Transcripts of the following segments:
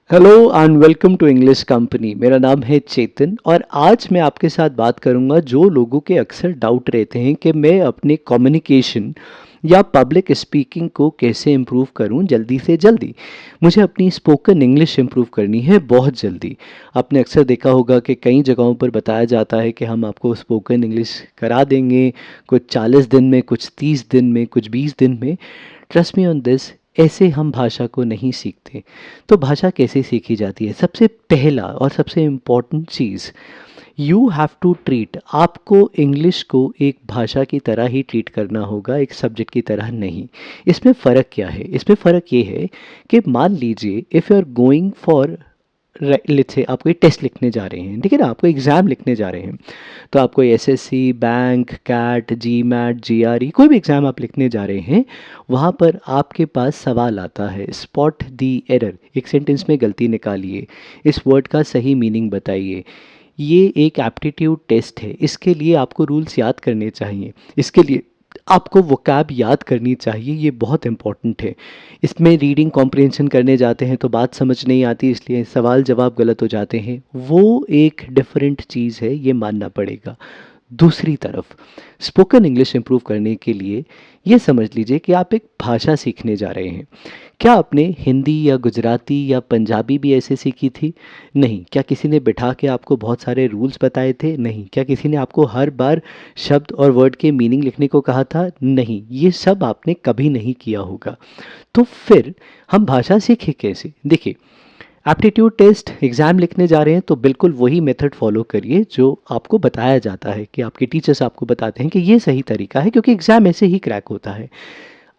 Hello and welcome to English Company. मेरा नाम है चेतन और आज मैं आपके साथ बात करूंगा जो लोगों के अक्सर डाउट रहते हैं कि मैं अपने कम्युनिकेशन या पब्लिक स्पीकिंग को कैसे इम्प्रूव करूं जल्दी से जल्दी। मुझे अपनी स्पोकन इंग्लिश इम्प्रूव करनी है बहुत जल्दी। आपने अक्सर देखा होगा कि कई जगहों पर बताया जाता है कि हम आपको स्पोकन इंग्लिश करा देंगे, कुछ 40 दिन में, कुछ 30 दिन में, कुछ 20 दिन में। ट्रस्ट मी ऑन दिस, ऐसे हम भाषा को नहीं सीखते। तो भाषा कैसे सीखी जाती है? सबसे पहला और सबसे इम्पॉर्टेंट चीज़, यू हैव टू ट्रीट, आपको इंग्लिश को एक भाषा की तरह ही ट्रीट करना होगा, एक सब्जेक्ट की तरह नहीं। इसमें फ़र्क क्या है? इसमें फ़र्क ये है कि मान लीजिए if you are going for, let's say आप कोई टेस्ट लिखने जा रहे हैं, ठीक है ना, आपको एग्ज़ाम लिखने जा रहे हैं। तो आप कोई एसएससी, बैंक, कैट, जी मैट, जीआरई, कोई भी एग्ज़ाम आप लिखने जा रहे हैं, वहाँ पर आपके पास सवाल आता है, स्पॉट दी एरर, एक सेंटेंस में गलती निकालिए, इस वर्ड का सही मीनिंग बताइए। ये एक एप्टीट्यूड टेस्ट है, इसके लिए आपको रूल्स याद करने चाहिए, इसके लिए आपको वोकैब याद करनी चाहिए, ये बहुत इंपॉर्टेंट है। इसमें रीडिंग कॉम्प्रिहेंशन करने जाते हैं तो बात समझ नहीं आती, इसलिए सवाल जवाब गलत हो जाते हैं, वो एक डिफरेंट चीज़ है, ये मानना पड़ेगा। दूसरी तरफ स्पोकन इंग्लिश इम्प्रूव करने के लिए ये समझ लीजिए कि आप एक भाषा सीखने जा रहे हैं। क्या आपने हिंदी या गुजराती या पंजाबी भी ऐसे सीखी थी? नहीं। क्या किसी ने बिठा के आपको बहुत सारे रूल्स बताए थे? नहीं। क्या किसी ने आपको हर बार शब्द और वर्ड के मीनिंग लिखने को कहा था? नहीं। ये सब आपने कभी नहीं किया होगा। तो फिर हम भाषा सीखे कैसे? देखिए, एप्टीट्यूड टेस्ट एग्ज़ाम लिखने जा रहे हैं तो बिल्कुल वही मेथड फॉलो करिए जो आपको बताया जाता है, कि आपके टीचर्स आपको बताते हैं कि ये सही तरीका है, क्योंकि एग्ज़ाम ऐसे ही क्रैक होता है।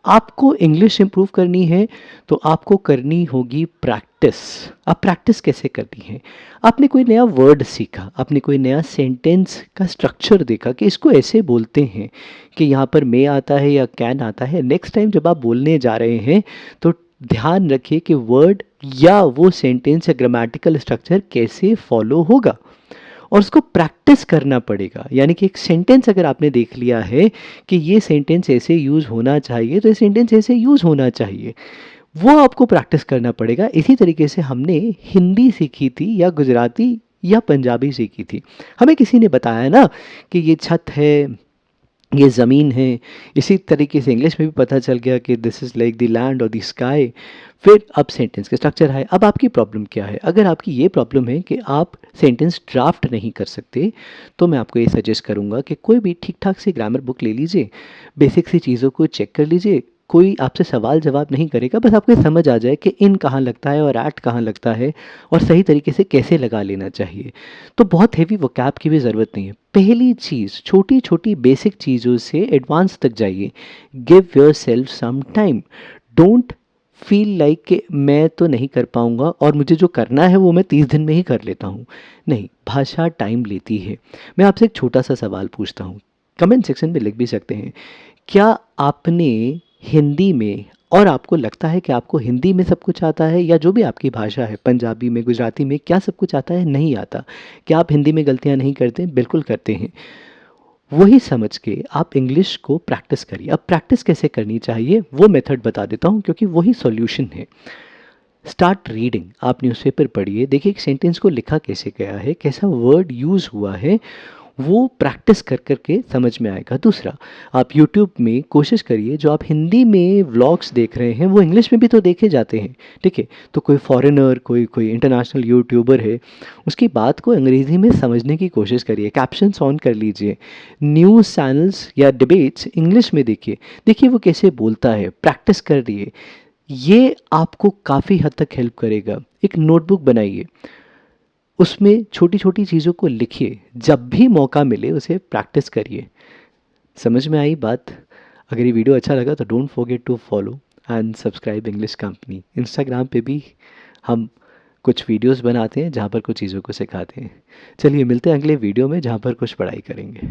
आपको इंग्लिश इम्प्रूव करनी है तो आपको करनी होगी प्रैक्टिस। अब प्रैक्टिस कैसे करनी है? आपने कोई नया वर्ड सीखा, आपने कोई नया सेंटेंस का स्ट्रक्चर देखा कि इसको ऐसे बोलते हैं, कि यहाँ पर मे आता है या कैन आता है। नेक्स्ट टाइम जब आप बोलने जा रहे हैं तो ध्यान रखिए कि वर्ड या वो सेंटेंस या ग्रामेटिकल स्ट्रक्चर कैसे फॉलो होगा, और उसको प्रैक्टिस करना पड़ेगा। यानी कि एक सेंटेंस अगर आपने देख लिया है कि ये सेंटेंस ऐसे यूज़ होना चाहिए, तो ये सेंटेंस ऐसे यूज़ होना चाहिए, वो आपको प्रैक्टिस करना पड़ेगा। इसी तरीके से हमने हिंदी सीखी थी या गुजराती या पंजाबी सीखी थी, हमें किसी ने बताया ना कि ये छत है, ये ज़मीन है। इसी तरीके से इंग्लिश में भी पता चल गया कि this is like the land और द स्काई। फिर अब सेंटेंस के स्ट्रक्चर है। अब आपकी प्रॉब्लम क्या है? अगर आपकी ये प्रॉब्लम है कि आप सेंटेंस ड्राफ्ट नहीं कर सकते, तो मैं आपको ये सजेस्ट करूँगा कि कोई भी ठीक ठाक सी ग्रामर बुक ले लीजिए, बेसिक सी चीज़ों को चेक कर लीजिए। कोई आपसे सवाल जवाब नहीं करेगा, बस आपको ये समझ आ जाए कि इन कहाँ लगता है और एट कहाँ लगता है, और सही तरीके से कैसे लगा लेना चाहिए। तो बहुत हेवी वोकैब की भी ज़रूरत नहीं है। पहली चीज़, छोटी छोटी बेसिक चीज़ों से एडवांस तक जाइए। Give yourself some time. Don't feel like कि मैं तो नहीं कर पाऊँगा और मुझे जो करना है वो मैं 30 दिन में ही कर लेता हूँ। नहीं, भाषा टाइम लेती है। मैं आपसे एक छोटा सा सवाल पूछता हूँ, कमेंट सेक्शन में लिख भी सकते हैं। क्या आपने हिंदी में, और आपको लगता है कि आपको हिंदी में सब कुछ आता है, या जो भी आपकी भाषा है, पंजाबी में, गुजराती में, क्या सब कुछ आता है? नहीं आता। क्या आप हिंदी में गलतियाँ नहीं करते? बिल्कुल करते हैं। वही समझ के आप इंग्लिश को प्रैक्टिस करिए। अब प्रैक्टिस कैसे करनी चाहिए वो मेथड बता देता हूँ, क्योंकि वही सॉल्यूशन है। Start reading. आप न्यूज़पेपर पढ़िए, देखिए एक सेंटेंस को लिखा कैसे गया है, कैसा वर्ड यूज़ हुआ है, वो प्रैक्टिस कर कर के समझ में आएगा। दूसरा, आप यूट्यूब में कोशिश करिए, जो आप हिंदी में व्लॉग्स देख रहे हैं वो इंग्लिश में भी तो देखे जाते हैं, ठीक है? तो कोई फॉरेनर, कोई कोई इंटरनेशनल यूट्यूबर है, उसकी बात को अंग्रेज़ी में समझने की कोशिश करिए, कैप्शंस ऑन कर लीजिए। न्यूज़ चैनल्स या डिबेट्स इंग्लिश में देखिए, देखिए वो कैसे बोलता है, प्रैक्टिस कर रही ये आपको काफ़ी हद तक हेल्प करेगा। एक नोटबुक बनाइए, उसमें छोटी छोटी चीज़ों को लिखिए, जब भी मौका मिले उसे प्रैक्टिस करिए। समझ में आई बात? अगर ये वीडियो अच्छा लगा तो don't forget to follow and subscribe English Company. Instagram पे भी हम कुछ वीडियोस बनाते हैं जहाँ पर कुछ चीज़ों को सिखाते हैं। चलिए मिलते हैं अगले वीडियो में, जहाँ पर कुछ पढ़ाई करेंगे।